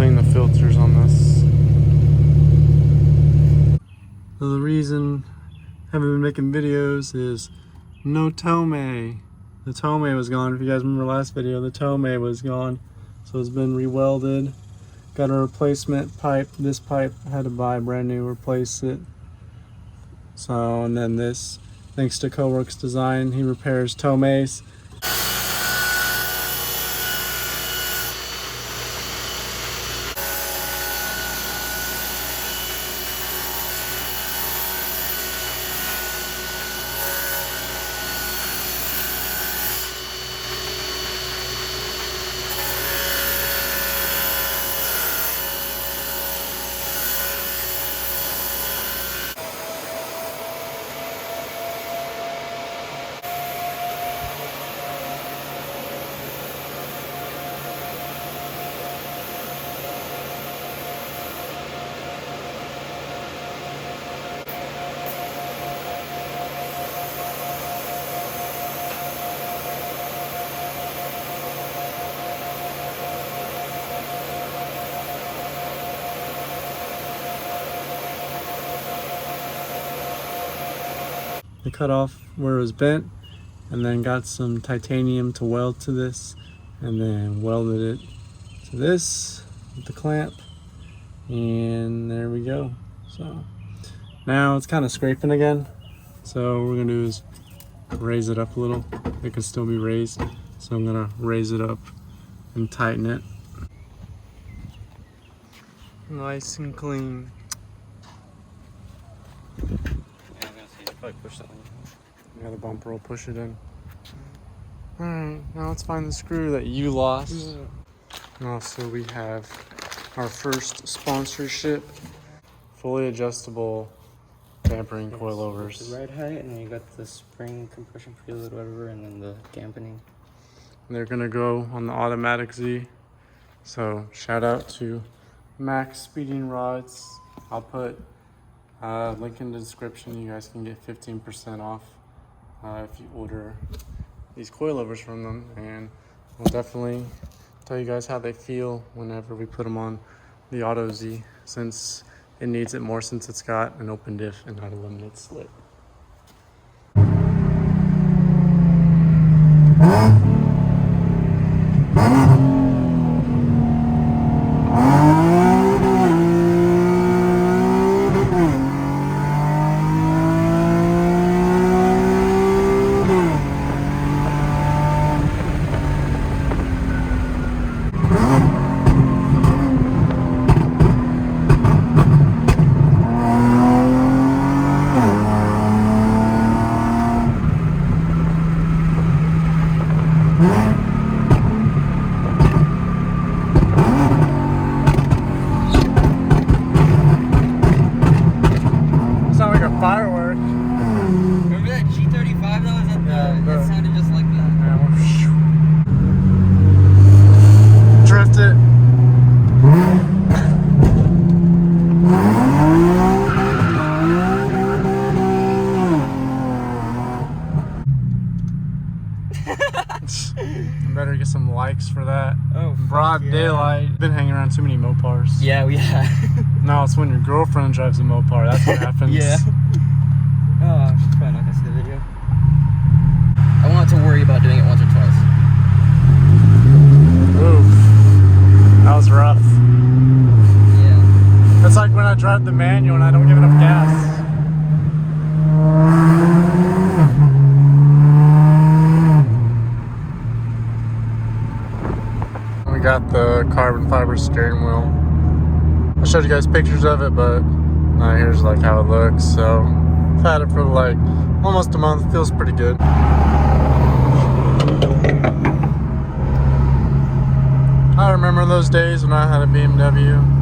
clean the filters on this. So the reason I haven't been making videos is no tome. The tome was gone. If you guys remember last video, the tome was gone. So it's been rewelded. Got a replacement pipe. This pipe I had to buy brand new, replace it. So, and then this, thanks to Coworks Design, he repairs tomes. I cut off where it was bent and then got some titanium to weld to this and then welded it to this with the clamp, and there we go. So now it's kind of scraping again, so what we're gonna do is raise it up a little. It can still be raised, so I'm gonna raise it up and tighten it. Nice and clean. Push that one. Yeah, the bumper will push it in. Alright, now let's find the screw that you lost. And also we have our first sponsorship, fully adjustable dampering coilovers. The ride height, and then you got the spring compression preload, whatever, and then the dampening. And they're gonna go on the automatic Z. So shout out to Max Speeding Rods. I'll put link in the description. You guys can get 15% off if you order these coilovers from them, and we'll definitely tell you guys how they feel whenever we put them on the Auto Z, since it needs it more since it's got an open diff and not a limited slip. Firework. Remember that G35 that was at the... It sounded just like that. Drift it. Better get some likes for that. Oh, broad daylight. Been hanging around too many Mopars. Yeah, we have. No, it's when your girlfriend drives a Mopar. That's what happens. Yeah. Oh, she's probably not gonna see the video. I want to worry about doing it once or twice. Oof. That was rough. Yeah. It's like when I drive the manual and I don't give enough gas. We got the carbon fiber steering wheel. I showed you guys pictures of it, but here's like how it looks. So I've had it for like almost a month. Feels pretty good. I remember those days when I had a BMW.